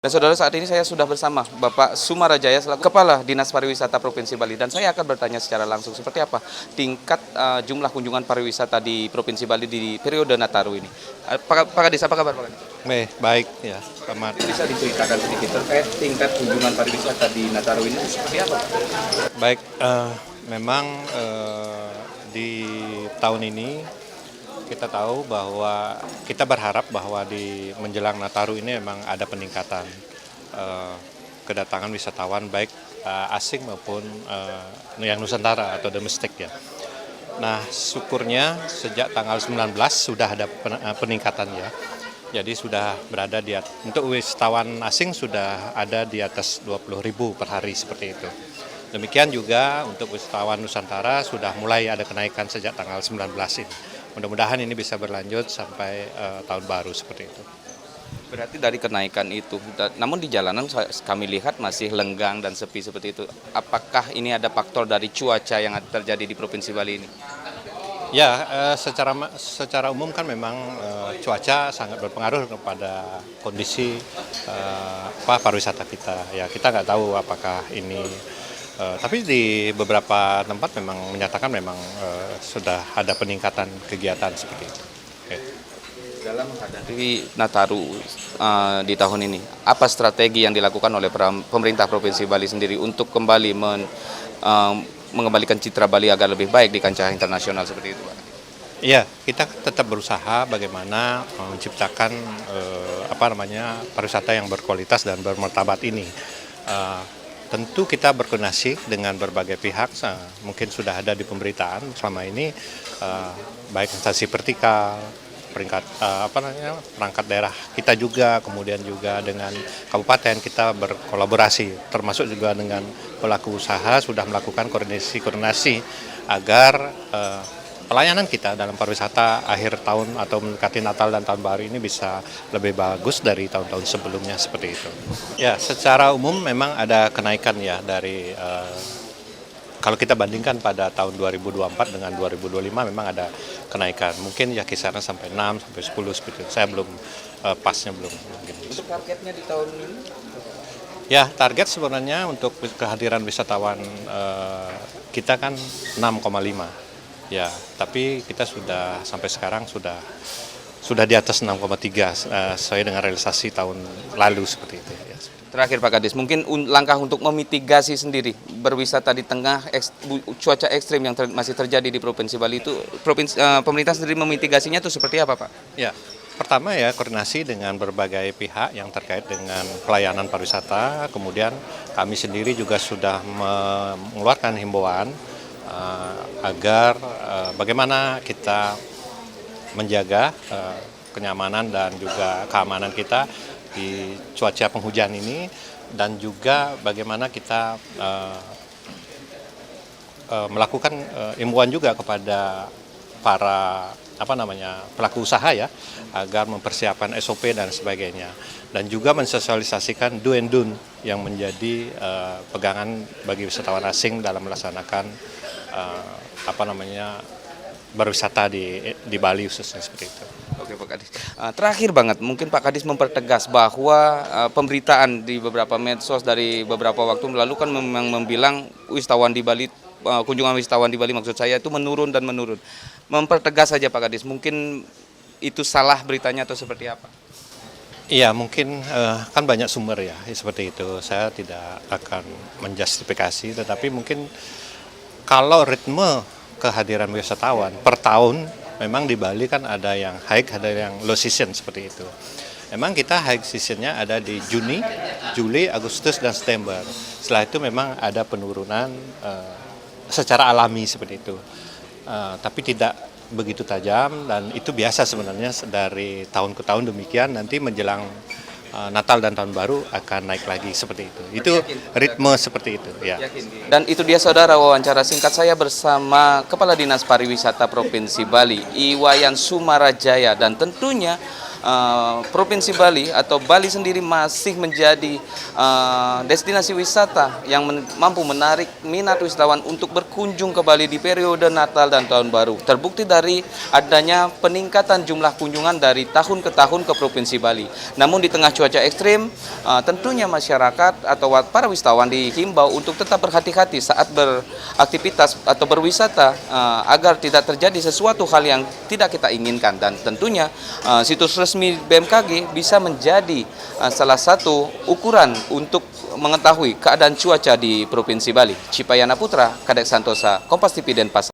Dan saudara, saat ini saya sudah bersama Bapak Sumarajaya selaku Kepala Dinas Pariwisata Provinsi Bali, dan saya akan bertanya secara langsung seperti apa tingkat jumlah kunjungan pariwisata di Provinsi Bali di periode Nataru ini. Pak Kadis, apa kabar Pak Kadis? Baik ya, selamat. Bisa diceritakan sedikit terkait tingkat kunjungan pariwisata di Nataru ini seperti apa, Pak? Baik, memang di tahun ini kita tahu bahwa kita berharap bahwa di menjelang Nataru ini memang ada peningkatan kedatangan wisatawan baik asing maupun yang Nusantara atau domestik ya. Nah, syukurnya sejak tanggal 19 sudah ada peningkatan ya. Jadi sudah berada untuk wisatawan asing sudah ada di atas 20.000 per hari seperti itu. Demikian juga untuk wisatawan Nusantara sudah mulai ada kenaikan sejak tanggal 19 ini. Mudah-mudahan ini bisa berlanjut sampai tahun baru seperti itu. Berarti dari kenaikan itu, namun di jalanan kami lihat masih lenggang dan sepi seperti itu. Apakah ini ada faktor dari cuaca yang terjadi di Provinsi Bali ini? Ya, secara umum kan memang cuaca sangat berpengaruh kepada kondisi pariwisata kita. Ya, kita nggak tahu apakah ini, tapi di beberapa tempat memang menyatakan memang sudah ada peningkatan kegiatan seperti itu. Oke. Dalam menghadapi Nataru di tahun ini, apa strategi yang dilakukan oleh pemerintah Provinsi Bali sendiri untuk kembali mengembalikan citra Bali agar lebih baik di kancah internasional seperti itu, Pak? Iya, kita tetap berusaha bagaimana menciptakan pariwisata yang berkualitas dan bermartabat ini. Tentu kita berkoordinasi dengan berbagai pihak, mungkin sudah ada di pemberitaan selama ini, baik instansi vertikal, perangkat daerah kita juga, kemudian juga dengan kabupaten kita berkolaborasi, termasuk juga dengan pelaku usaha sudah melakukan koordinasi agar pelayanan kita dalam pariwisata akhir tahun atau mendekati Natal dan Tahun Baru ini bisa lebih bagus dari tahun-tahun sebelumnya seperti itu. Ya, secara umum memang ada kenaikan ya dari kalau kita bandingkan pada tahun 2024 dengan 2025 memang ada kenaikan. Mungkin ya kisaran sampai 6 sampai 10 seperti itu. Saya belum pasnya belum. Untuk targetnya di tahun ini? Ya, target sebenarnya untuk kehadiran wisatawan kita kan 6,5. Ya, tapi kita sudah sampai sekarang sudah di atas 6,3 sesuai dengan realisasi tahun lalu seperti itu ya. Terakhir Pak Kadis, mungkin langkah untuk memitigasi sendiri berwisata di tengah cuaca ekstrim yang masih terjadi di Provinsi Bali itu, pemerintah sendiri memitigasinya itu seperti apa, Pak? Ya, pertama ya koordinasi dengan berbagai pihak yang terkait dengan pelayanan pariwisata, kemudian kami sendiri juga sudah mengeluarkan himbauan agar bagaimana kita menjaga kenyamanan dan juga keamanan kita di cuaca penghujan ini, dan juga bagaimana kita melakukan imbauan juga kepada para pelaku usaha ya, agar mempersiapkan SOP dan sebagainya, dan juga mensosialisasikan do and don't yang menjadi pegangan bagi wisatawan asing dalam melaksanakan berwisata di Bali khususnya seperti itu. Oke Pak Kadis. Terakhir banget, mungkin Pak Kadis mempertegas bahwa pemberitaan di beberapa medsos dari beberapa waktu lalu kan memang membilang wisatawan di Bali, kunjungan wisatawan di Bali maksud saya itu menurun dan menurun. Mempertegas saja Pak Kadis, mungkin itu salah beritanya atau seperti apa? Iya, mungkin kan banyak sumber ya seperti itu. Saya tidak akan menjustifikasi, tetapi mungkin kalau ritme kehadiran wisatawan per tahun, memang di Bali kan ada yang high, ada yang low season seperti itu. Memang kita high seasonnya ada di Juni, Juli, Agustus, dan September. Setelah itu memang ada penurunan secara alami seperti itu. Tapi tidak begitu tajam, dan itu biasa sebenarnya dari tahun ke tahun demikian. Nanti menjelang Natal dan Tahun Baru akan naik lagi seperti itu. Itu ritme seperti itu. Ya. Dan itu dia saudara wawancara singkat saya bersama Kepala Dinas Pariwisata Provinsi Bali, Iwayan Sumarajaya, dan tentunya Provinsi Bali atau Bali sendiri masih menjadi destinasi wisata yang mampu menarik minat wisatawan untuk berkunjung ke Bali di periode Natal dan Tahun Baru. Terbukti dari adanya peningkatan jumlah kunjungan dari tahun ke tahun ke Provinsi Bali. Namun di tengah cuaca ekstrim, tentunya masyarakat atau para wisatawan dihimbau untuk tetap berhati-hati saat beraktivitas atau berwisata agar tidak terjadi sesuatu hal yang tidak kita inginkan. Dan tentunya situs resmi BMKG bisa menjadi salah satu ukuran untuk mengetahui keadaan cuaca di Provinsi Bali. Cipayana Putra, Kadek Santosa, Kompas TV Denpasar.